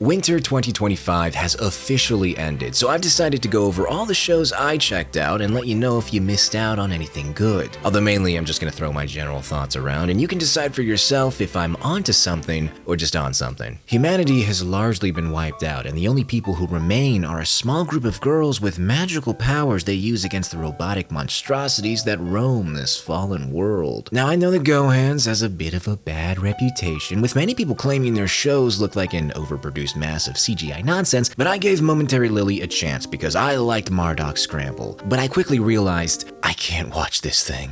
Winter 2025 has officially ended, so I've decided to go over all the shows I checked out and let you know if you missed out on anything good. Although mainly I'm just going to throw my general thoughts around and you can decide for yourself if I'm onto something or just on something. Humanity has largely been wiped out and the only people who remain are a small group of girls with magical powers they use against the robotic monstrosities that roam this fallen world. Now I know that Gohan's has a bit of a bad reputation, with many people claiming their shows look like an overproduced massive CGI nonsense, but I gave Momentary Lily a chance because I liked Marduk's Scramble. But I quickly realized I can't watch this thing.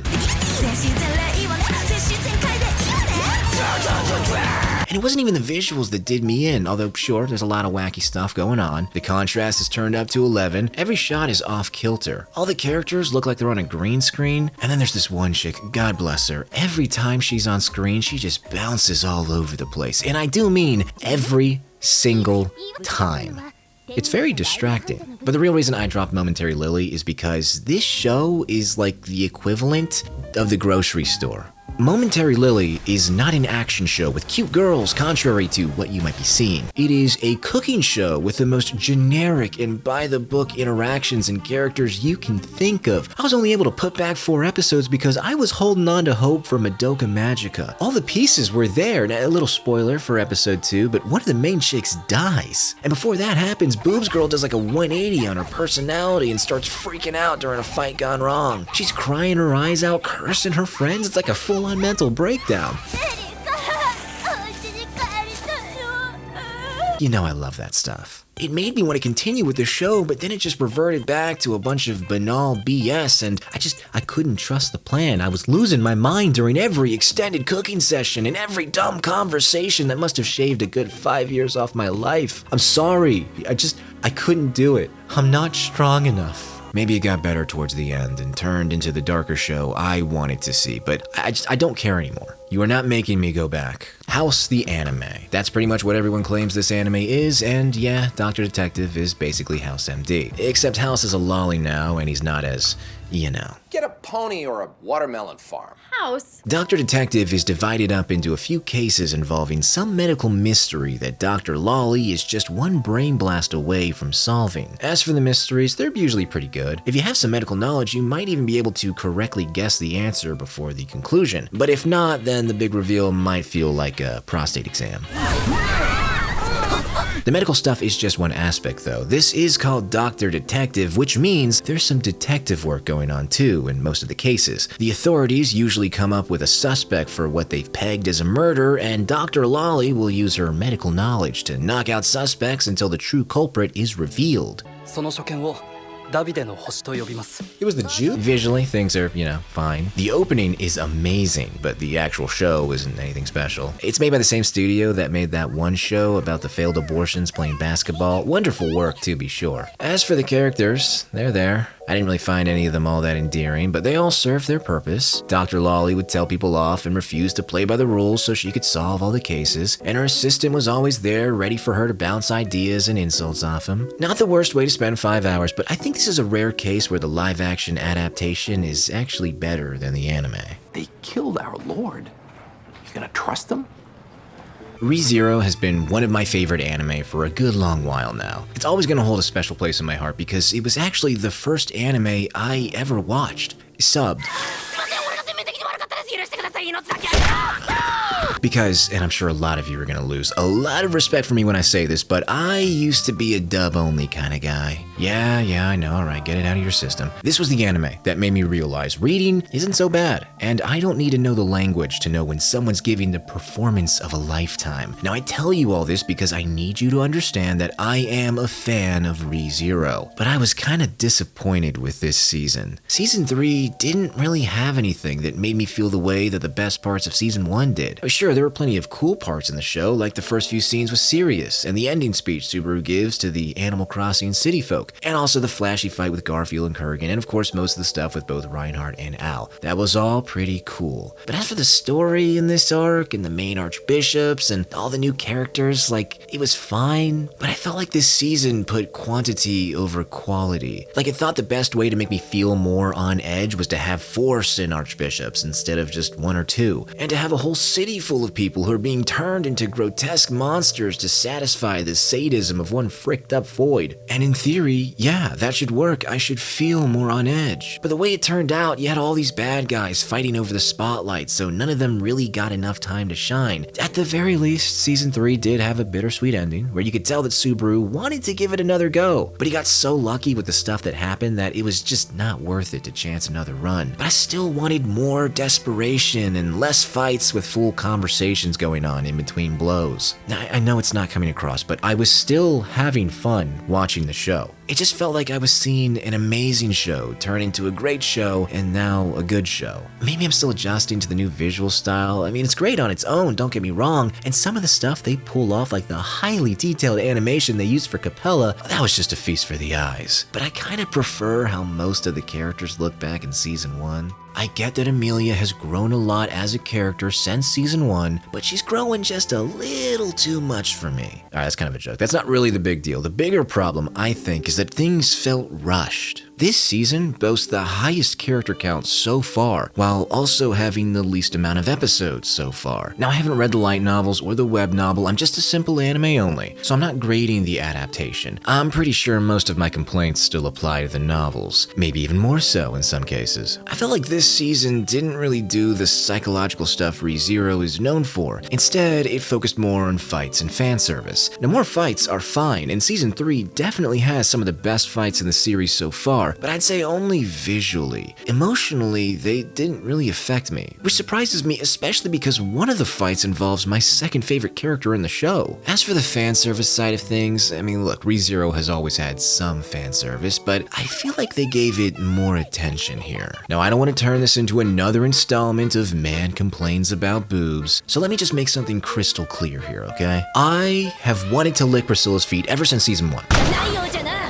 And it wasn't even the visuals that did me in, although sure, there's a lot of wacky stuff going on. The contrast is turned up to 11, every shot is off kilter. All the characters look like they're on a green screen, and then there's this one chick, God bless her, every time she's on screen, she just bounces all over the place. And I do mean every single time. It's very distracting. But the real reason I dropped Momentary Lily is because this show is like the equivalent of the grocery store. Momentary Lily is not an action show with cute girls, contrary to what you might be seeing. It is a cooking show with the most generic and by-the-book interactions and characters you can think of. I was only able to put back 4 episodes because I was holding on to hope for Madoka Magica. All the pieces were there. Now, a little spoiler for episode 2, but one of the main chicks dies. And before that happens, Boobs Girl does like a 180 on her personality and starts freaking out during a fight gone wrong. She's crying her eyes out, cursing her friends. It's like a full-on mental breakdown. You know I love that stuff. It made me want to continue with the show, but then it just reverted back to a bunch of banal BS, and I couldn't trust the plan. I was losing my mind during every extended cooking session and every dumb conversation that must have shaved a good 5 years off my life. I'm sorry. I couldn't do it. I'm not strong enough. Maybe it got better towards the end and turned into the darker show I wanted to see, but I don't care anymore. You are not making me go back. House the anime. That's pretty much what everyone claims this anime is, and yeah, Dr. Detective is basically House MD. Except House is a lolly now, and he's not as, you know. Get a pony or a watermelon farm. House. Dr. Detective is divided up into a few cases involving some medical mystery that Dr. Lolly is just one brain blast away from solving. As for the mysteries, they're usually pretty good. If you have some medical knowledge, you might even be able to correctly guess the answer before the conclusion. But if not, then the big reveal might feel like a prostate exam. The medical stuff is just one aspect though. This is called Dr. Detective, which means there's some detective work going on too in most of the cases. The authorities usually come up with a suspect for what they've pegged as a murder, and Dr. Lolly will use her medical knowledge to knock out suspects until the true culprit is revealed. It was the Jew? Visually, things are, fine. The opening is amazing, but the actual show isn't anything special. It's made by the same studio that made that one show about the failed abortions playing basketball. Wonderful work, to be sure. As for the characters, they're there. I didn't really find any of them all that endearing, but they all serve their purpose. Dr. Lolly would tell people off and refuse to play by the rules so she could solve all the cases, and her assistant was always there, ready for her to bounce ideas and insults off him. Not the worst way to spend 5 hours, but I think this is a rare case where the live-action adaptation is actually better than the anime. They killed our lord. You gonna trust them? Re:Zero has been one of my favorite anime for a good long while now. It's always going to hold a special place in my heart because it was actually the first anime I ever watched, subbed. Because, and I'm sure a lot of you are going to lose a lot of respect for me when I say this, but I used to be a dub-only kind of guy. Yeah, I know, alright, get it out of your system. This was the anime that made me realize reading isn't so bad, and I don't need to know the language to know when someone's giving the performance of a lifetime. Now, I tell you all this because I need you to understand that I am a fan of Re:Zero, but I was kind of disappointed with this season. Season 3 didn't really have anything that made me feel the way that the best parts of Season 1 did. Sure, there were plenty of cool parts in the show, like the first few scenes with Sirius, and the ending speech Subaru gives to the Animal Crossing city folk, and also the flashy fight with Garfield and Kurgan, and of course most of the stuff with both Reinhardt and Al. That was all pretty cool. But as for the story in this arc, and the main archbishops, and all the new characters, it was fine, but I felt like this season put quantity over quality. Like, it thought the best way to make me feel more on edge was to have force in archbishops instead of just 1 or 2, and to have a whole city full of people who are being turned into grotesque monsters to satisfy the sadism of one fricked up void. And in theory, yeah, that should work. I should feel more on edge. But the way it turned out, you had all these bad guys fighting over the spotlight, so none of them really got enough time to shine. At the very least, season 3 did have a bittersweet ending, where you could tell that Subaru wanted to give it another go, but he got so lucky with the stuff that happened that it was just not worth it to chance another run. But I still wanted more desperation and less fights with full conversations going on in between blows. Now, I know it's not coming across, but I was still having fun watching the show. It just felt like I was seeing an amazing show turn into a great show and now a good show. Maybe I'm still adjusting to the new visual style. I mean, it's great on its own, don't get me wrong, and some of the stuff they pull off, like the highly detailed animation they used for Capella, that was just a feast for the eyes. But I kind of prefer how most of the characters look back in season 1. I get that Emilia has grown a lot as a character since season 1, but she's growing just a little too much for me. Alright, that's kind of a joke. That's not really the big deal. The bigger problem, I think, is that things felt rushed. This season boasts the highest character count so far, while also having the least amount of episodes so far. Now, I haven't read the light novels or the web novel, I'm just a simple anime only, so I'm not grading the adaptation. I'm pretty sure most of my complaints still apply to the novels, maybe even more so in some cases. I felt like this season didn't really do the psychological stuff ReZero is known for. Instead, it focused more on fights and fan service. Now, more fights are fine, and season 3 definitely has some of the best fights in the series so far, but I'd say only visually. Emotionally, they didn't really affect me, which surprises me, especially because one of the fights involves my second favorite character in the show. As for the fan service side of things, I mean, look, ReZero has always had some fan service, but I feel like they gave it more attention here. Now, I don't want to turn this into another installment of Man Complains About Boobs, so let me just make something crystal clear here, okay? I have wanted to lick Priscilla's feet ever since season 1.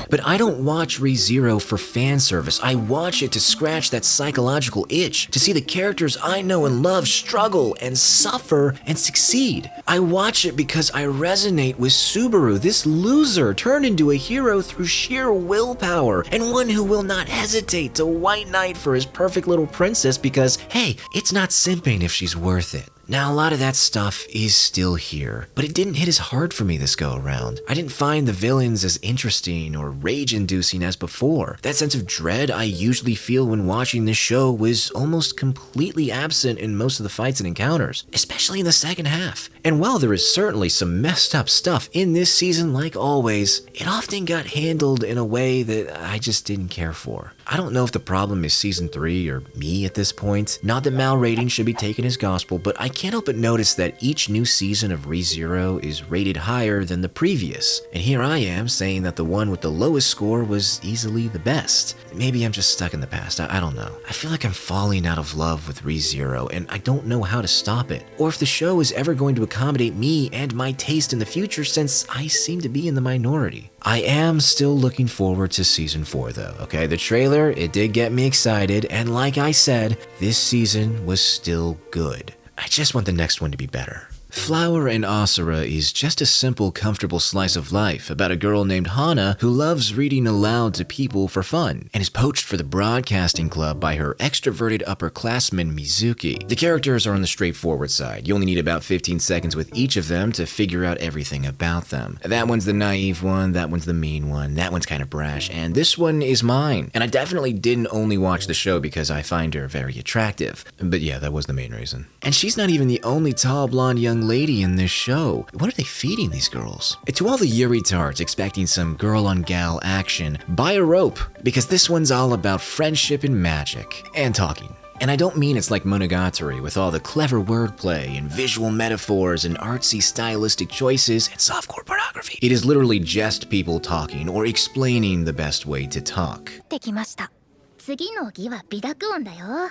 But I don't watch ReZero for fan service. I watch it to scratch that psychological itch, to see the characters I know and love struggle and suffer and succeed. I watch it because I resonate with Subaru, this loser turned into a hero through sheer willpower, and one who will not hesitate to white knight for his perfect little princess because, hey, it's not simping if she's worth it. Now, a lot of that stuff is still here, but it didn't hit as hard for me this go around. I didn't find the villains as interesting or rage-inducing as before. That sense of dread I usually feel when watching this show was almost completely absent in most of the fights and encounters, especially in the second half. And while there is certainly some messed up stuff in this season, like always, it often got handled in a way that I just didn't care for. I don't know if the problem is season 3 or me at this point. Not that Mal rating should be taken as gospel, but I can't help but notice that each new season of ReZero is rated higher than the previous. And here I am saying that the one with the lowest score was easily the best. Maybe I'm just stuck in the past, I don't know. I feel like I'm falling out of love with ReZero and I don't know how to stop it. Or if the show is ever going to accommodate me and my taste in the future since I seem to be in the minority. I am still looking forward to season 4 though, okay? The trailer, it did get me excited, and like I said, this season was still good. I just want the next one to be better. Flower and Asura is just a simple, comfortable slice of life about a girl named Hana who loves reading aloud to people for fun and is poached for the broadcasting club by her extroverted upperclassman Mizuki. The characters are on the straightforward side. You only need about 15 seconds with each of them to figure out everything about them. That one's the naive one, that one's the mean one, that one's kind of brash, and this one is mine. And I definitely didn't only watch the show because I find her very attractive. But yeah, that was the main reason. And she's not even the only tall blonde young lady in this show. What are they feeding these girls? And to all the Yuri tarts expecting some girl-on-gal action, buy a rope, because this one's all about friendship and magic, and talking. And I don't mean it's like Monogatari with all the clever wordplay and visual metaphors and artsy stylistic choices and softcore pornography. It is literally just people talking or explaining the best way to talk. できました。次の儀は微濁音だよ。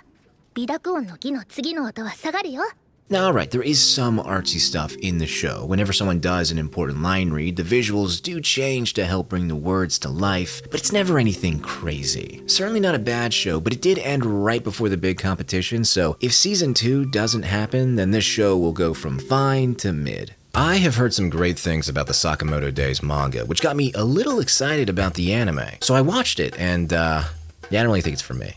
微濁音の儀の次の音は下がるよ。 Now, alright, there is some artsy stuff in the show. Whenever someone does an important line read, the visuals do change to help bring the words to life, but it's never anything crazy. Certainly not a bad show, but it did end right before the big competition, so if season 2 doesn't happen, then this show will go from fine to mid. I have heard some great things about the Sakamoto Days manga, which got me a little excited about the anime. So I watched it, and I don't really think it's for me.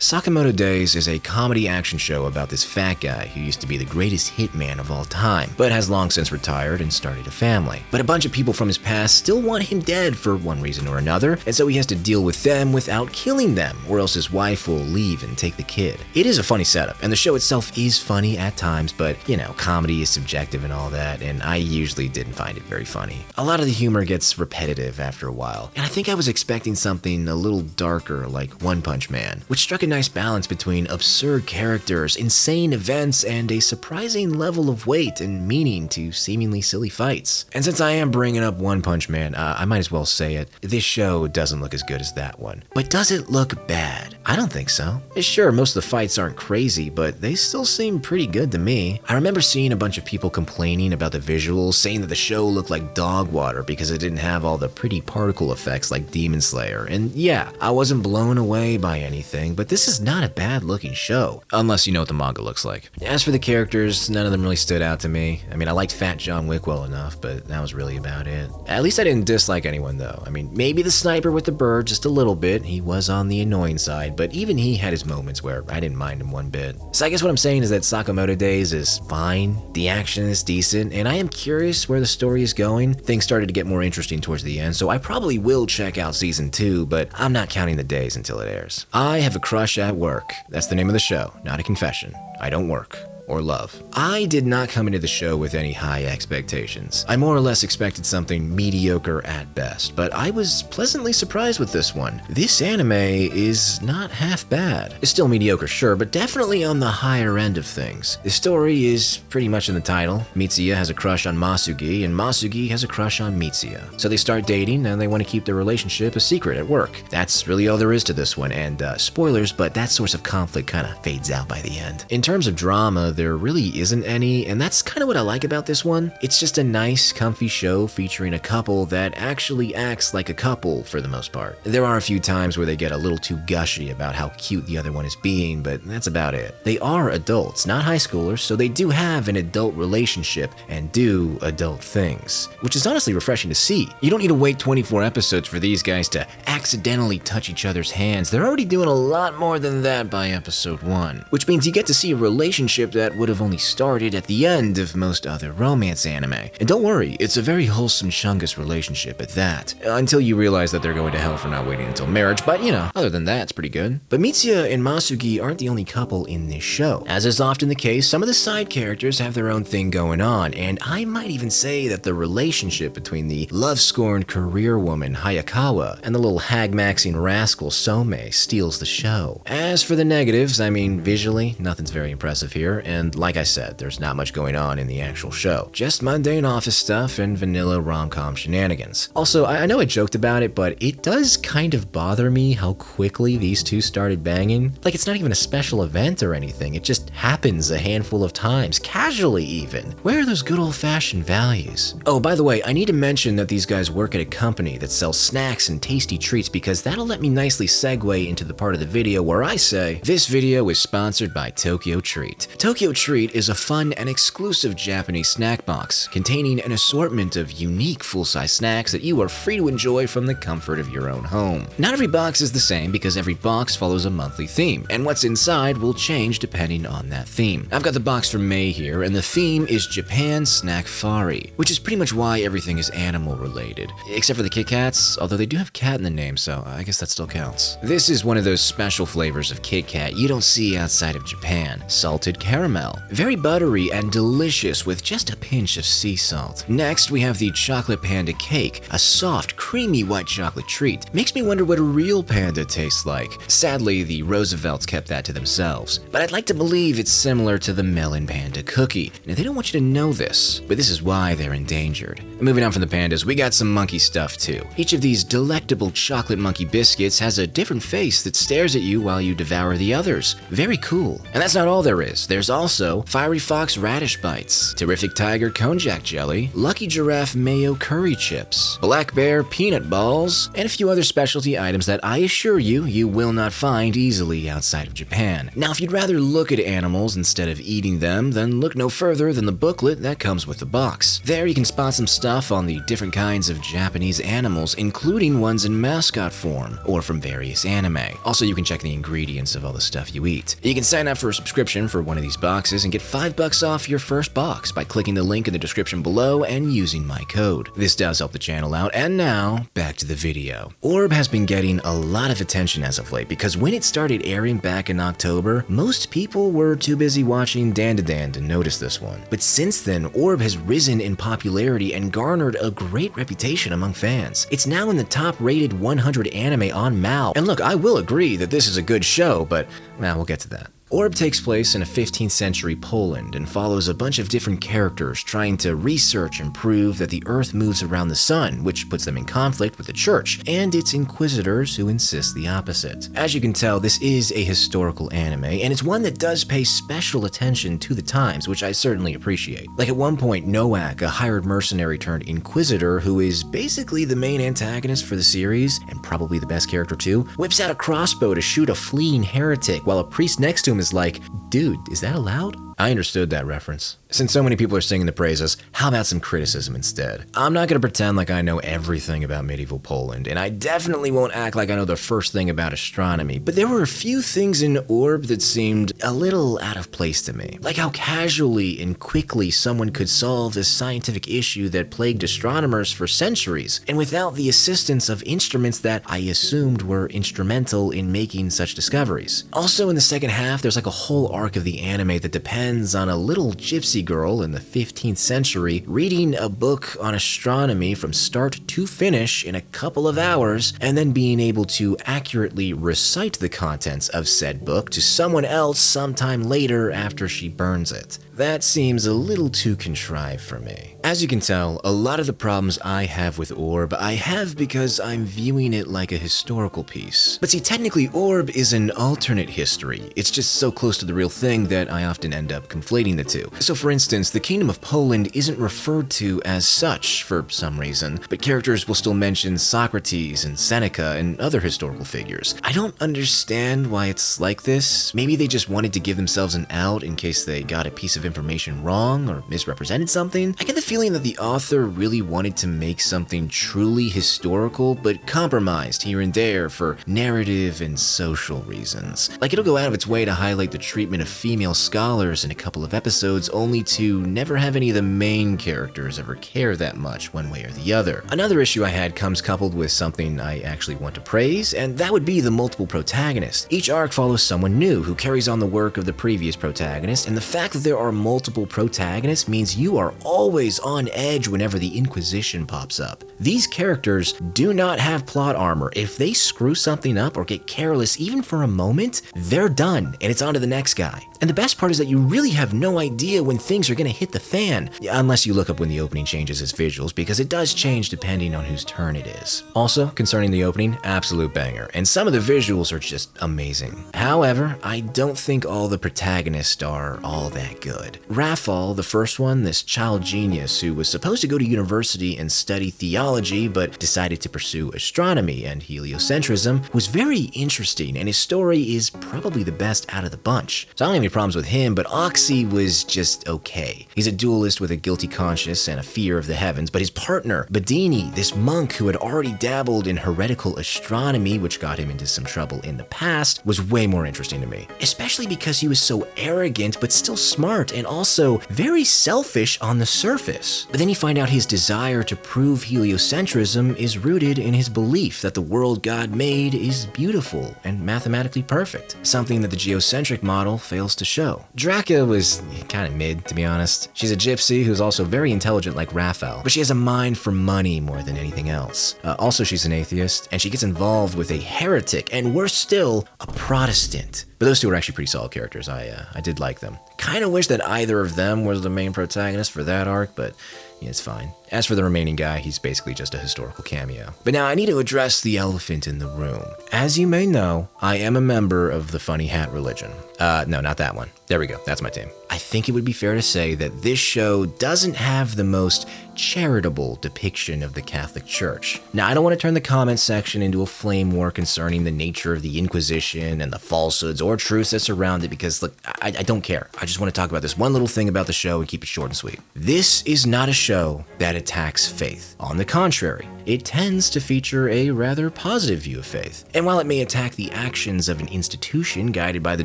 Sakamoto Days is a comedy action show about this fat guy who used to be the greatest hitman of all time, but has long since retired and started a family. But a bunch of people from his past still want him dead for one reason or another, and so he has to deal with them without killing them, or else his wife will leave and take the kid. It is a funny setup, and the show itself is funny at times, but you know, comedy is subjective and all that, and I usually didn't find it very funny. A lot of the humor gets repetitive after a while, and I think I was expecting something a little darker like One Punch Man, which struck a nice balance between absurd characters, insane events, and a surprising level of weight and meaning to seemingly silly fights. And since I am bringing up One Punch Man, I might as well say it. This show doesn't look as good as that one. But does it look bad? I don't think so. Sure, most of the fights aren't crazy, but they still seem pretty good to me. I remember seeing a bunch of people complaining about the visuals, saying that the show looked like dog water because it didn't have all the pretty particle effects like Demon Slayer. And yeah, I wasn't blown away by anything, but this is not a bad looking show, unless you know what the manga looks like. As for the characters, none of them really stood out to me. I mean, I liked Fat John Wick well enough, but that was really about it. At least I didn't dislike anyone though. I mean, maybe the sniper with the bird just a little bit. He was on the annoying side, but even he had his moments where I didn't mind him one bit. So I guess what I'm saying is that Sakamoto Days is fine, the action is decent, and I am curious where the story is going. Things started to get more interesting towards the end, so I probably will check out season 2, but I'm not counting the days until it airs. I have a crush at work. That's the name of the show, not a confession. I don't work or love. I did not come into the show with any high expectations. I more or less expected something mediocre at best, but I was pleasantly surprised with this one. This anime is not half bad. It's still mediocre, sure, but definitely on the higher end of things. The story is pretty much in the title. Mitsuya has a crush on Masugi, and Masugi has a crush on Mitsuya. So they start dating, and they want to keep their relationship a secret at work. That's really all there is to this one, and spoilers, but that source of conflict kind of fades out by the end. In terms of drama, there really isn't any, and that's kind of what I like about this one. It's just a nice, comfy show featuring a couple that actually acts like a couple for the most part. There are a few times where they get a little too gushy about how cute the other one is being, but that's about it. They are adults, not high schoolers, so they do have an adult relationship and do adult things, which is honestly refreshing to see. You don't need to wait 24 episodes for these guys to accidentally touch each other's hands. They're already doing a lot more than that by episode 1, which means you get to see a relationship that would have only started at the end of most other romance anime. And don't worry, it's a very wholesome Chungus relationship at that, until you realize that they're going to hell for not waiting until marriage, but you know, other than that, it's pretty good. But Mitsuya and Masugi aren't the only couple in this show. As is often the case, some of the side characters have their own thing going on, and I might even say that the relationship between the love-scorned career woman Hayakawa and the little hag-maxing rascal Some steals the show. As for the negatives, I mean, visually, nothing's very impressive here, and like I said, there's not much going on in the actual show. Just mundane office stuff and vanilla rom-com shenanigans. Also, I know I joked about it, but it does kind of bother me how quickly these two started banging. Like, it's not even a special event or anything, it just happens a handful of times, casually even. Where are those good old-fashioned values? Oh, by the way, I need to mention that these guys work at a company that sells snacks and tasty treats because that'll let me nicely segue into the part of the video where I say, this video is sponsored by Tokyo Treat. Tokyo Treat is a fun and exclusive Japanese snack box containing an assortment of unique full-size snacks that you are free to enjoy from the comfort of your own home. Not every box is the same because every box follows a monthly theme, and what's inside will change depending on that theme. I've got the box from May here, and the theme is Japan Snack Fari, which is pretty much why everything is animal related, except for the Kit Kats, although they do have cat in the name, so I guess that still counts. This is one of those special flavors of Kit Kat you don't see outside of Japan, salted caramel. Very buttery and delicious with just a pinch of sea salt. Next, we have the chocolate panda cake, a soft, creamy white chocolate treat. Makes me wonder what a real panda tastes like. Sadly, the Roosevelts kept that to themselves, but I'd like to believe it's similar to the melon panda cookie. Now, they don't want you to know this, but this is why they're endangered. Moving on from the pandas, we got some monkey stuff too. Each of these delectable chocolate monkey biscuits has a different face that stares at you while you devour the others. Very cool. And that's not all there is. There's also Fiery Fox Radish Bites, Terrific Tiger Konjac Jelly, Lucky Giraffe Mayo Curry Chips, Black Bear Peanut Balls, and a few other specialty items that I assure you, you will not find easily outside of Japan. Now, if you'd rather look at animals instead of eating them, then look no further than the booklet that comes with the box. There you can spot some stuff stuff on the different kinds of Japanese animals, including ones in mascot form, or from various anime. Also, you can check the ingredients of all the stuff you eat. You can sign up for a subscription for one of these boxes and get $5 off your first box by clicking the link in the description below and using my code. This does help the channel out, and now, back to the video. Orb has been getting a lot of attention as of late because when it started airing back in October, most people were too busy watching Dan to notice this one. But since then, Orb has risen in popularity and garnered a great reputation among fans. It's now in the top-rated 100 anime on MAL, and look, I will agree that this is a good show, but we'll get to that. Orb takes place in a 15th century Poland and follows a bunch of different characters trying to research and prove that the Earth moves around the sun, which puts them in conflict with the Church and its inquisitors who insist the opposite. As you can tell, this is a historical anime, and it's one that does pay special attention to the times, which I certainly appreciate. Like at one point, Noak, a hired mercenary turned inquisitor who is basically the main antagonist for the series, and probably the best character too, whips out a crossbow to shoot a fleeing heretic while a priest next to him is like, dude, is that allowed? I understood that reference. Since so many people are singing the praises, how about some criticism instead? I'm not gonna pretend like I know everything about medieval Poland, and I definitely won't act like I know the first thing about astronomy, but there were a few things in Orb that seemed a little out of place to me. Like how casually and quickly someone could solve a scientific issue that plagued astronomers for centuries, and without the assistance of instruments that I assumed were instrumental in making such discoveries. Also in the second half, there's like a whole arc of the anime that depends on a little gypsy girl in the 15th century reading a book on astronomy from start to finish in a couple of hours, and then being able to accurately recite the contents of said book to someone else sometime later after she burns it. That seems a little too contrived for me. As you can tell, a lot of the problems I have with Orb, I have because I'm viewing it like a historical piece. But see, technically Orb is an alternate history. It's just so close to the real thing that I often end up conflating the two. So for instance, the Kingdom of Poland isn't referred to as such for some reason, but characters will still mention Socrates and Seneca and other historical figures. I don't understand why it's like this. Maybe they just wanted to give themselves an out in case they got a piece of information wrong or misrepresented something. I get the feeling that the author really wanted to make something truly historical, but compromised here and there for narrative and social reasons. Like it'll go out of its way to highlight the treatment of female scholars in a couple of episodes, only to never have any of the main characters ever care that much one way or the other. Another issue I had comes coupled with something I actually want to praise, and that would be the multiple protagonists. Each arc follows someone new who carries on the work of the previous protagonist, and the fact that there are multiple protagonists means you are always on edge whenever the Inquisition pops up. These characters do not have plot armor. If they screw something up or get careless even for a moment, they're done and it's on to the next guy. And the best part is that you really have no idea when things are gonna hit the fan, unless you look up when the opening changes its visuals, because it does change depending on whose turn it is. Also, concerning the opening, absolute banger, and some of the visuals are just amazing. However, I don't think all the protagonists are all that good. Rafal, the first one, this child genius who was supposed to go to university and study theology, but decided to pursue astronomy and heliocentrism, was very interesting, and his story is probably the best out of the bunch. So I don't have any problems with him, but Oxy was just okay. He's a dualist with a guilty conscience and a fear of the heavens, but his partner, Badini, this monk who had already dabbled in heretical astronomy, which got him into some trouble in the past, was way more interesting to me. Especially because he was so arrogant, but still smart, and also very selfish on the surface. But then you find out his desire to prove heliocentrism is rooted in his belief that the world God made is beautiful and mathematically perfect, something that the geocentric model fails to show. Draka was kind of mid, to be honest. She's a gypsy who's also very intelligent like Raphael, but she has a mind for money more than anything else. Also, she's an atheist, and she gets involved with a heretic, and worse still, a Protestant. But those two are actually pretty solid characters. I did like them. Kind of wish that either of them was the main protagonist for that arc, but yeah, it's fine. As for the remaining guy, he's basically just a historical cameo. But now I need to address the elephant in the room. As you may know, I am a member of the Funny Hat religion. No, not that one. There we go, that's my team. I think it would be fair to say that this show doesn't have the most charitable depiction of the Catholic Church. Now, I don't want to turn the comments section into a flame war concerning the nature of the Inquisition and the falsehoods or truths that surround it, because look, I don't care. I just want to talk about this one little thing about the show and keep it short and sweet. This is not a show that attacks faith. On the contrary, it tends to feature a rather positive view of faith. And while it may attack the actions of an institution guided by the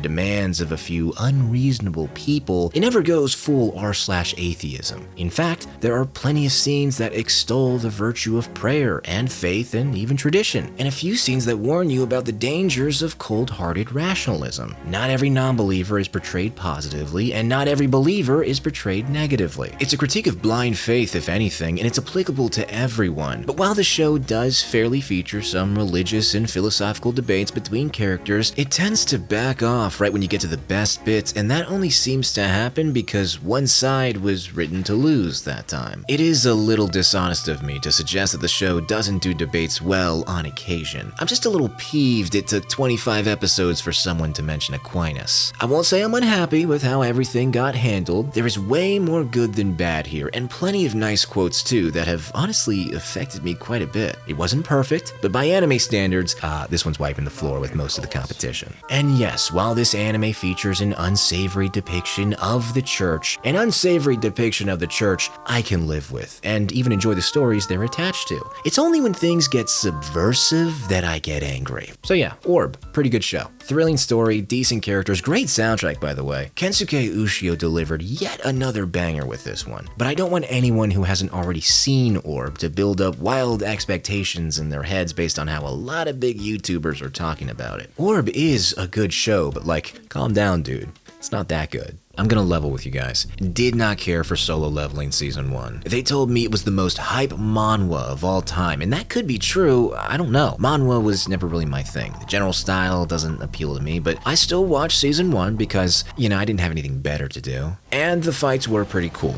demands of a few unreasonable people, it never goes full r/atheism. In fact, there are plenty of scenes that extol the virtue of prayer and faith and even tradition, and a few scenes that warn you about the dangers of cold-hearted rationalism. Not every non-believer is portrayed positively, and not every believer is portrayed negatively. It's a critique of blind faith, if anything, and it's applicable to everyone. But while the show does fairly feature some religious and philosophical debates between characters, it tends to back off right when you get to the best bits, and that only seems to happen because one side was written to lose that time. It is a little dishonest of me to suggest that the show doesn't do debates well on occasion. I'm just a little peeved it took 25 episodes for someone to mention Aquinas. I won't say I'm unhappy with how everything got handled. There is way more good than bad here, and plenty of nice quotes too that have honestly affected me quite a bit. It wasn't perfect, but by anime standards, this one's wiping the floor with most of the competition. And yes, while this anime features an unsavory depiction of the church, an unsavory depiction of the church I can live with, and even enjoy the stories they're attached to. It's only when things get subversive that I get angry. So yeah, Orb, pretty good show. Thrilling story, decent characters, great soundtrack by the way. Kensuke Ushio delivered yet another banger with this one. But I don't want anyone who hasn't already seen Orb to build up wild expectations in their heads based on how a lot of big YouTubers are talking about it. Orb is a good show, but like, calm down dude. It's not that good. I'm gonna level with you guys. Did not care for Solo Leveling Season 1. They told me it was the most hype manhwa of all time, and that could be true, I don't know. Manhwa was never really my thing. The general style doesn't appeal to me, but I still watched Season 1 because, you know, I didn't have anything better to do. And the fights were pretty cool.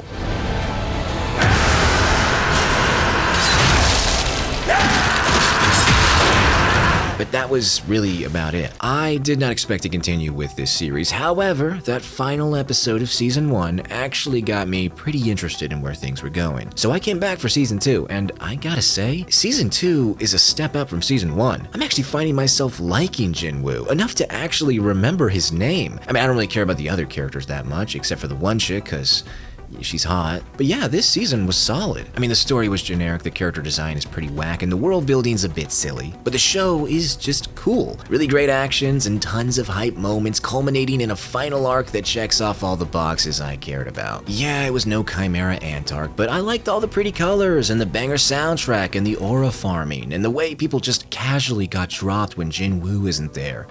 But that was really about it. I did not expect to continue with this series. However, that final episode of Season 1 actually got me pretty interested in where things were going. So I came back for Season 2, and I gotta say, Season 2 is a step up from Season 1. I'm actually finding myself liking Jinwoo, enough to actually remember his name. I mean, I don't really care about the other characters that much, except for the one chick, cause she's hot. But yeah, this season was solid. I mean, the story was generic, the character design is pretty whack, and the world building's a bit silly. But the show is just cool. Really great actions and tons of hype moments culminating in a final arc that checks off all the boxes I cared about. Yeah, it was no Chimera Ant arc, but I liked all the pretty colors and the banger soundtrack and the aura farming and the way people just casually got dropped when Jinwoo isn't there.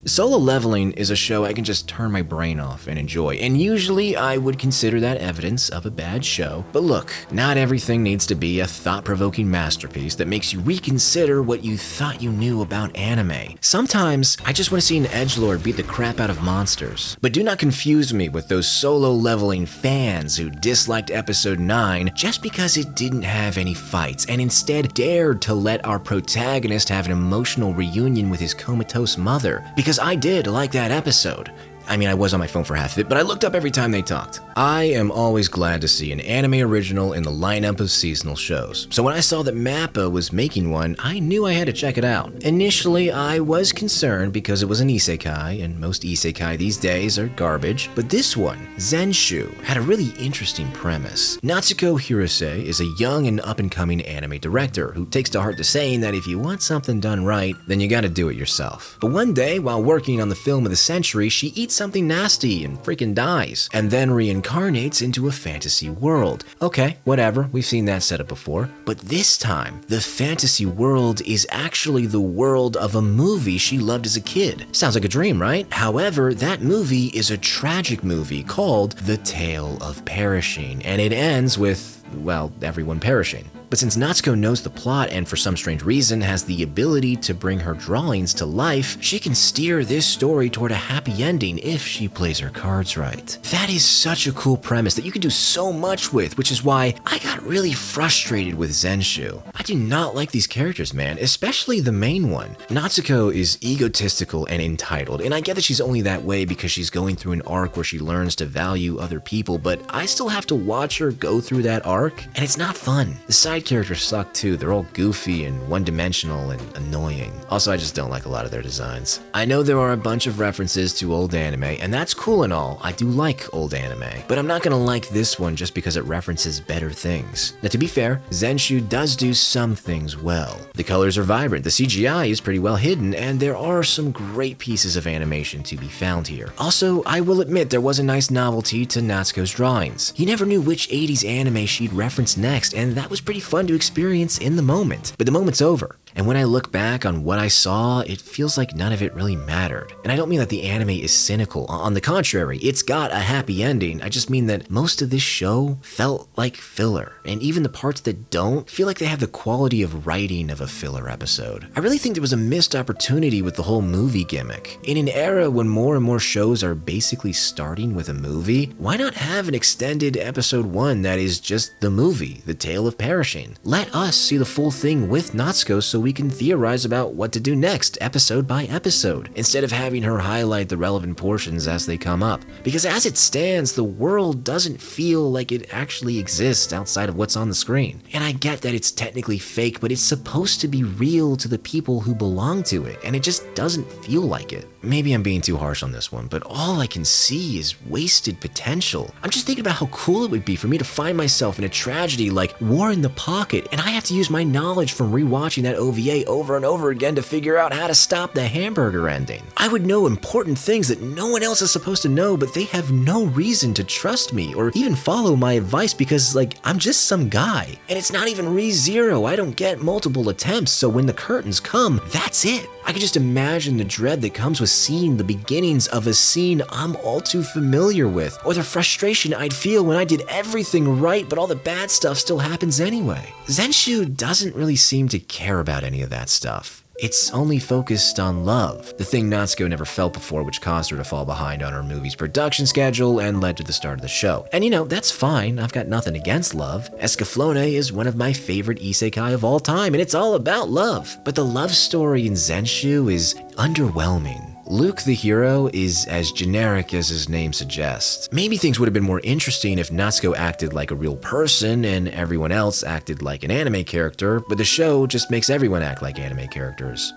Solo Leveling is a show I can just turn my brain off and enjoy, and usually I would consider that evidence of a bad show. But look, not everything needs to be a thought-provoking masterpiece that makes you reconsider what you thought you knew about anime. Sometimes, I just want to see an edgelord beat the crap out of monsters. But do not confuse me with those Solo Leveling fans who disliked episode 9 just because it didn't have any fights, and instead dared to let our protagonist have an emotional reunion with his comatose mother. Because I did like that episode. I mean, I was on my phone for half of it, but I looked up every time they talked. I am always glad to see an anime original in the lineup of seasonal shows. So when I saw that MAPPA was making one, I knew I had to check it out. Initially, I was concerned because it was an isekai, and most isekai these days are garbage. But this one, Zenshuu, had a really interesting premise. Natsuko Hirose is a young and up-and-coming anime director who takes to heart the saying that if you want something done right, then you gotta do it yourself. But one day, while working on the film of the century, she eats something nasty and freaking dies, and then reincarnates into a fantasy world. Okay, whatever, we've seen that setup before. But this time, the fantasy world is actually the world of a movie she loved as a kid. Sounds like a dream, right? However, that movie is a tragic movie called The Tale of Perishing, and it ends with, well, everyone perishing. But since Natsuko knows the plot and for some strange reason has the ability to bring her drawings to life, she can steer this story toward a happy ending if she plays her cards right. That is such a cool premise that you can do so much with, which is why I got really frustrated with Zenshuu. I do not like these characters, man, especially the main one. Natsuko is egotistical and entitled, and I get that she's only that way because she's going through an arc where she learns to value other people, but I still have to watch her go through that arc, and it's not fun. The side side characters suck too. They're all goofy and one-dimensional and annoying. Also, I just don't like a lot of their designs. I know there are a bunch of references to old anime, and that's cool and all. I do like old anime, but I'm not gonna like this one just because it references better things. Now, to be fair, Zenshuu does do some things well. The colors are vibrant, the CGI is pretty well hidden, and there are some great pieces of animation to be found here. Also, I will admit there was a nice novelty to Natsuko's drawings. You never knew which 80s anime she'd reference next, and that was pretty fun to experience in the moment. But the moment's over. And when I look back on what I saw, it feels like none of it really mattered. And I don't mean that the anime is cynical. On the contrary, it's got a happy ending. I just mean that most of this show felt like filler. And even the parts that don't feel like they have the quality of writing of a filler episode. I really think there was a missed opportunity with the whole movie gimmick. In an era when more and more shows are basically starting with a movie, why not have an extended episode 1 that is just the movie, the tale of perishing? Let us see the full thing with Natsuko so we can theorize about what to do next, episode by episode, instead of having her highlight the relevant portions as they come up. Because as it stands, the world doesn't feel like it actually exists outside of what's on the screen. And I get that it's technically fake, but it's supposed to be real to the people who belong to it, and it just doesn't feel like it. Maybe I'm being too harsh on this one, but all I can see is wasted potential. I'm just thinking about how cool it would be for me to find myself in a tragedy like War in the Pocket, and I have to use my knowledge from rewatching that OVA over and over again to figure out how to stop the hamburger ending. I would know important things that no one else is supposed to know, but they have no reason to trust me or even follow my advice because, like, I'm just some guy. And it's not even ReZero. I don't get multiple attempts, so when the curtains come, that's it. I can just imagine the dread that comes with seeing the beginnings of a scene I'm all too familiar with, or the frustration I'd feel when I did everything right but all the bad stuff still happens anyway. Zenshuu doesn't really seem to care about any of that stuff. It's only focused on love, the thing Natsuko never felt before, which caused her to fall behind on her movie's production schedule and led to the start of the show. And you know, that's fine, I've got nothing against love. Escaflowne is one of my favorite isekai of all time, and it's all about love. But the love story in Zenshuu is underwhelming. Luke the hero is as generic as his name suggests. Maybe things would have been more interesting if Natsuko acted like a real person and everyone else acted like an anime character, but the show just makes everyone act like anime characters.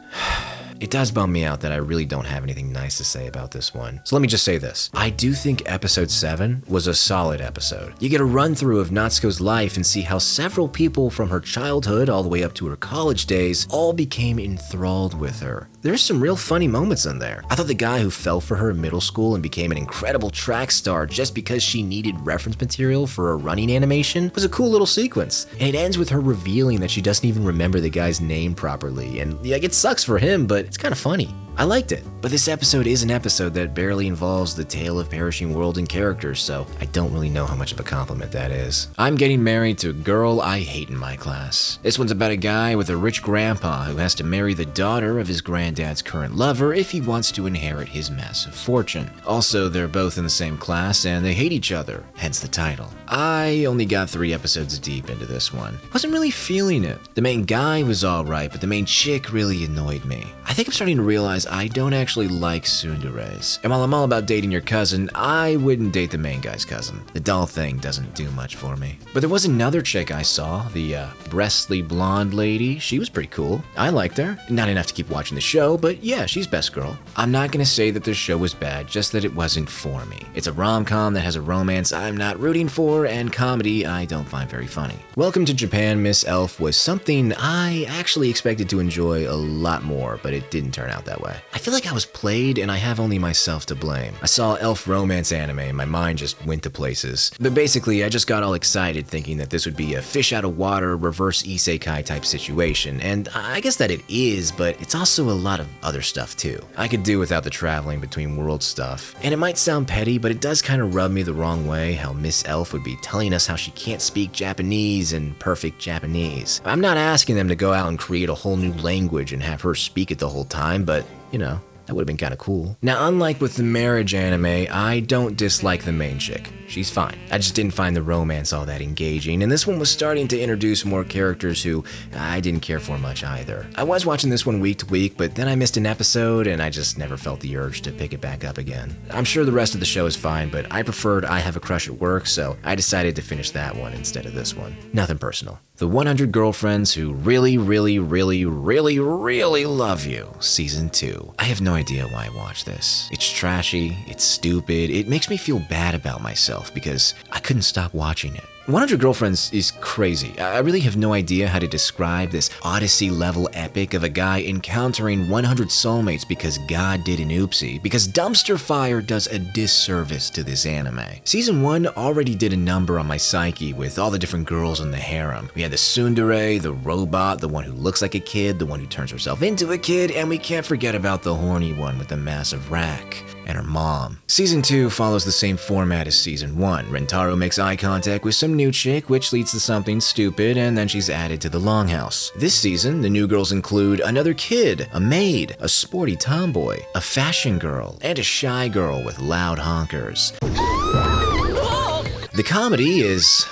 It does bum me out that I really don't have anything nice to say about this one. So let me just say this. I do think episode 7 was a solid episode. You get a run through of Natsuko's life and see how several people from her childhood all the way up to her college days all became enthralled with her. There's some real funny moments in there. I thought the guy who fell for her in middle school and became an incredible track star just because she needed reference material for a running animation was a cool little sequence. And it ends with her revealing that she doesn't even remember the guy's name properly. And yeah, it sucks for him, but it's kind of funny. I liked it. But this episode is an episode that barely involves the tale of perishing world and characters, so I don't really know how much of a compliment that is. I'm getting married to a girl I hate in my class. This one's about a guy with a rich grandpa who has to marry the daughter of his granddad's current lover if he wants to inherit his massive fortune. Also, they're both in the same class and they hate each other, hence the title. I only got 3 episodes deep into this one. Wasn't really feeling it. The main guy was alright, but the main chick really annoyed me. I think I'm starting to realize I don't actually like tsunderes. And while I'm all about dating your cousin, I wouldn't date the main guy's cousin. The doll thing doesn't do much for me. But there was another chick I saw, the breastly blonde lady. She was pretty cool. I liked her. Not enough to keep watching the show, but yeah, she's best girl. I'm not gonna say that the show was bad, just that it wasn't for me. It's a rom-com that has a romance I'm not rooting for, and comedy I don't find very funny. Welcome to Japan, Miss Elf was something I actually expected to enjoy a lot more, but it didn't turn out that way. I feel like I was played and I have only myself to blame. I saw elf romance anime and my mind just went to places. But basically, I just got all excited thinking that this would be a fish out of water, reverse isekai type situation, and I guess that it is, but it's also a lot of other stuff too. I could do without the traveling between world stuff. And it might sound petty, but it does kind of rub me the wrong way how Miss Elf would be telling us how she can't speak Japanese in perfect Japanese. I'm not asking them to go out and create a whole new language and have her speak it the whole time, but, you know, that would have been kind of cool. Now, unlike with the marriage anime, I don't dislike the main chick. she's fine. I just didn't find the romance all that engaging, and this one was starting to introduce more characters who I didn't care for much either. I was watching this one week to week, but then I missed an episode and I just never felt the urge to pick it back up again. I'm sure the rest of the show is fine, but I preferred I Have a Crush at Work, so I decided to finish that one instead of this one. Nothing personal. The 100 Girlfriends Who Really, Really, Really, Really, Really Love You, Season 2. I have no idea why I watched this. It's trashy, it's stupid, it makes me feel bad about myself because I couldn't stop watching it. 100 Girlfriends is crazy. I really have no idea how to describe this Odyssey-level epic of a guy encountering 100 soulmates because God did an oopsie, because Dumpster Fire does a disservice to this anime. Season 1 already did a number on my psyche with all the different girls in the harem. We had the tsundere, the robot, the one who looks like a kid, the one who turns herself into a kid, and we can't forget about the horny one with the massive rack. And her mom. Season 2 follows the same format as Season 1. Rentaro makes eye contact with some new chick, which leads to something stupid, and then she's added to the longhouse. This season, the new girls include another kid, a maid, a sporty tomboy, a fashion girl, and a shy girl with loud honkers. The comedy is...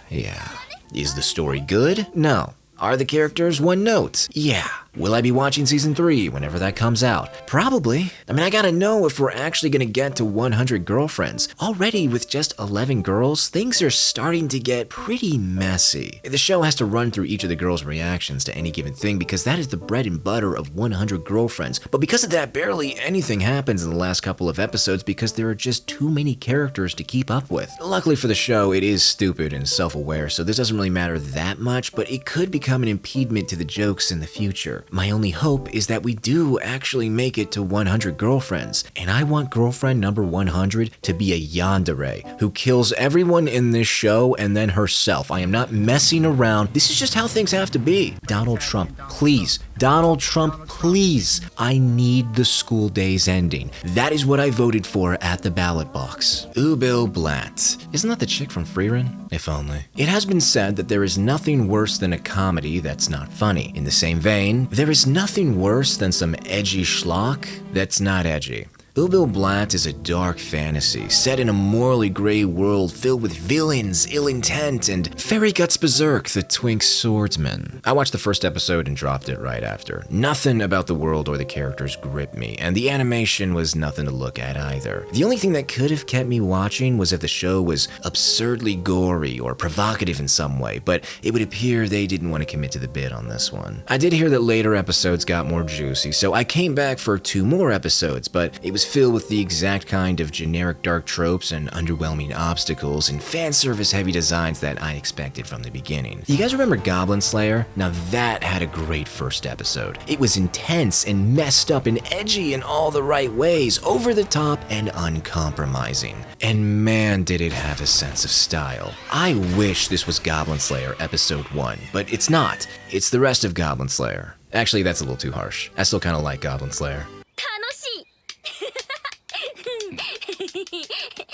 yeah. Is the story good? No. Are the characters one note? Yeah. Will I be watching Season 3 whenever that comes out? Probably. I mean, I gotta know if we're actually gonna get to 100 girlfriends. Already with just 11 girls, things are starting to get pretty messy. The show has to run through each of the girls' reactions to any given thing because that is the bread and butter of 100 girlfriends. But because of that, barely anything happens in the last couple of episodes because there are just too many characters to keep up with. Luckily for the show, it is stupid and self-aware, so this doesn't really matter that much, but it could become an impediment to the jokes in the future. My only hope is that we do actually make it to 100 girlfriends, and I want girlfriend number 100 to be a yandere who kills everyone in this show and then herself. I am not messing around. This is just how things have to be. Donald Trump, please. Donald Trump, please. I need the School Days ending. That is what I voted for at the ballot box. Übel Blatt. Isn't that the chick from Frieren? If only. It has been said that there is nothing worse than a comedy that's not funny. In the same vein, there is nothing worse than some edgy schlock that's not edgy. Übel Blatt is a dark fantasy set in a morally gray world filled with villains, ill intent, and Fairy Guts Berserk, the twink swordsman. I watched the first episode and dropped it right after. Nothing about the world or the characters gripped me, and the animation was nothing to look at either. The only thing that could have kept me watching was if the show was absurdly gory or provocative in some way, but it would appear they didn't want to commit to the bit on this one. I did hear that later episodes got more juicy, so I came back for 2 more episodes, but it was filled with the exact kind of generic dark tropes and underwhelming obstacles and fan service heavy designs that I expected from the beginning. You guys remember Goblin Slayer? Now that had a great first episode. It was intense and messed up and edgy in all the right ways, over the top and uncompromising. And man, did it have a sense of style. I wish this was Goblin Slayer episode 1, but it's not. It's the rest of Goblin Slayer. Actually, that's a little too harsh. I still kind of like Goblin Slayer.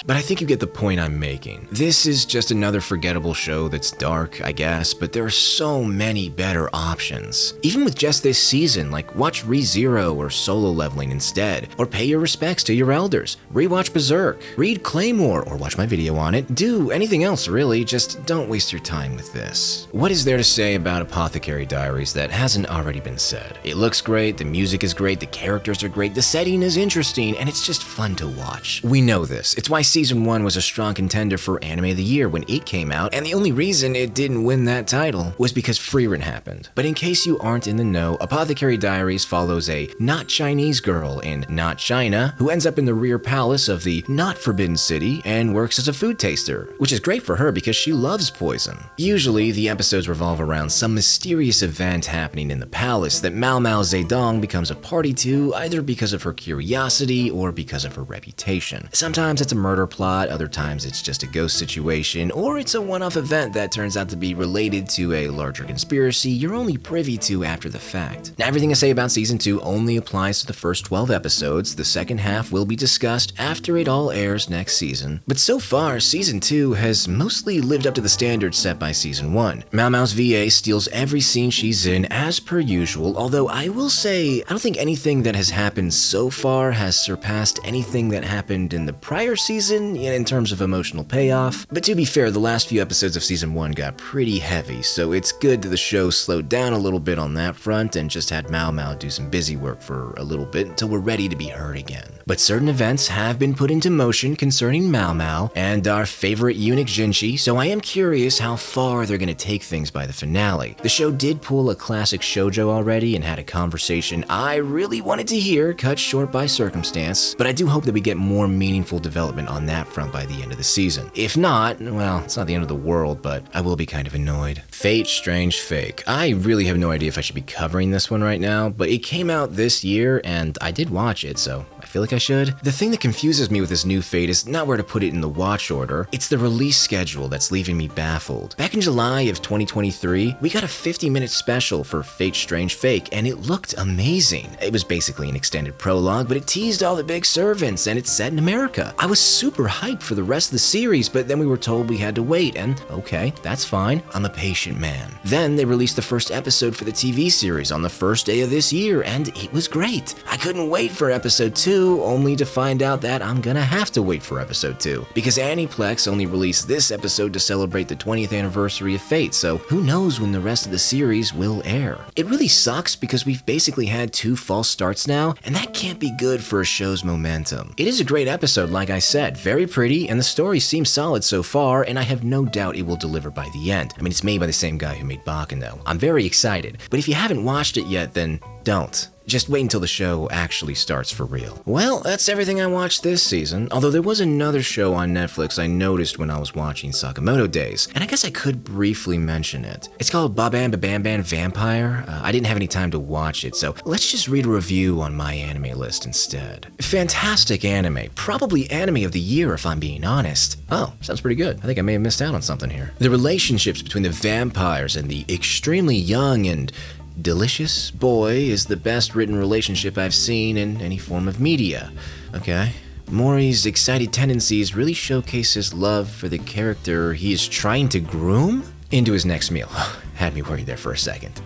But I think you get the point I'm making. This is just another forgettable show that's dark, I guess, but there are so many better options. Even with just this season, like watch ReZero or Solo Leveling instead, or pay your respects to your elders. Rewatch Berserk, read Claymore, or watch my video on it. Do anything else really, just don't waste your time with this. What is there to say about Apothecary Diaries that hasn't already been said? It looks great, the music is great, the characters are great, the setting is interesting, and it's just fun to watch. We know this. It's why Season 1 was a strong contender for Anime of the Year when it came out, and the only reason it didn't win that title was because Frieren happened. But in case you aren't in the know, Apothecary Diaries follows a not Chinese girl in not China who ends up in the rear palace of the not Forbidden City and works as a food taster, which is great for her because she loves poison. Usually, the episodes revolve around some mysterious event happening in the palace that Mao Mao Zedong becomes a party to, either because of her curiosity or because of her reputation. Sometimes it's a murder plot, other times it's just a ghost situation, or it's a one-off event that turns out to be related to a larger conspiracy you're only privy to after the fact. Now, everything I say about Season 2 only applies to the first 12 episodes. The second half will be discussed after it all airs next season. But so far, Season 2 has mostly lived up to the standards set by Season 1. Mao Mao's VA steals every scene she's in as per usual, although I will say, I don't think anything that has happened so far has surpassed anything that happened in the prior season season in terms of emotional payoff. But to be fair, the last few episodes of season 1 got pretty heavy, so it's good that the show slowed down a little bit on that front and just had Mao Mao do some busy work for a little bit until we're ready to be heard again. But certain events have been put into motion concerning Mao Mao and our favorite eunuch Zenshuu, so I am curious how far they're going to take things by the finale. The show did pull a classic shoujo already and had a conversation I really wanted to hear, cut short by circumstance, but I do hope that we get more meaningful development on that front by the end of the season. If not, well, it's not the end of the world, but I will be kind of annoyed. Fate Strange Fake. I really have no idea if I should be covering this one right now, but it came out this year and I did watch it, so I feel like I should. The thing that confuses me with this new Fate is not where to put it in the watch order, it's the release schedule that's leaving me baffled. Back in July of 2023, we got a 50-minute special for Fate Strange Fake, and it looked amazing. It was basically an extended prologue, but it teased all the big servants, and it's set in America. I was super hyped for the rest of the series, but then we were told we had to wait, and okay, that's fine. I'm a patient man. Then they released the first episode for the TV series on the first day of this year, and it was great. I couldn't wait for episode 2, only to find out that I'm gonna have to wait for episode 2, because Aniplex only released this episode to celebrate the 20th anniversary of Fate, so who knows when the rest of the series will air. It really sucks because we've basically had 2 false starts now, and that can't be good for a show's momentum. It is a great episode, like I said, very pretty, and the story seems solid so far, and I have no doubt it will deliver by the end. I mean, it's made by the same guy who made Baccano. I'm very excited, but if you haven't watched it yet, then don't. Just wait until the show actually starts for real. Well, that's everything I watched this season, although there was another show on Netflix I noticed when I was watching Sakamoto Days, and I guess I could briefly mention it. It's called Babanbabanban Vampire. I didn't have any time to watch it, so let's just read a review on my anime list instead. Fantastic anime, probably anime of the year if I'm being honest. Oh, sounds pretty good. I think I may have missed out on something here. The relationships between the vampires and the extremely young and delicious boy is the best written relationship I've seen in any form of media. Okay. Mori's excited tendencies really showcase his love for the character he is trying to groom into his next meal. Had me worried there for a second.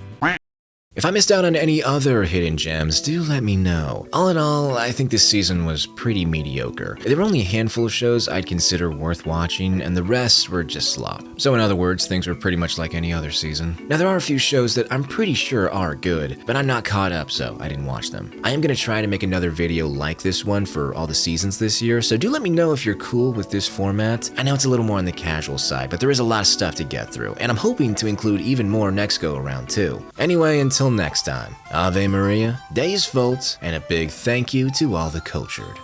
If I missed out on any other hidden gems, do let me know. All in all, I think this season was pretty mediocre. There were only a handful of shows I'd consider worth watching, and the rest were just slop. So in other words, things were pretty much like any other season. Now there are a few shows that I'm pretty sure are good, but I'm not caught up, so I didn't watch them. I am gonna try to make another video like this one for all the seasons this year, so do let me know if you're cool with this format. I know it's a little more on the casual side, but there is a lot of stuff to get through, and I'm hoping to include even more next go around too. Anyway, until next time, Ave Maria, Deus Vult, and a big thank you to all the cultured.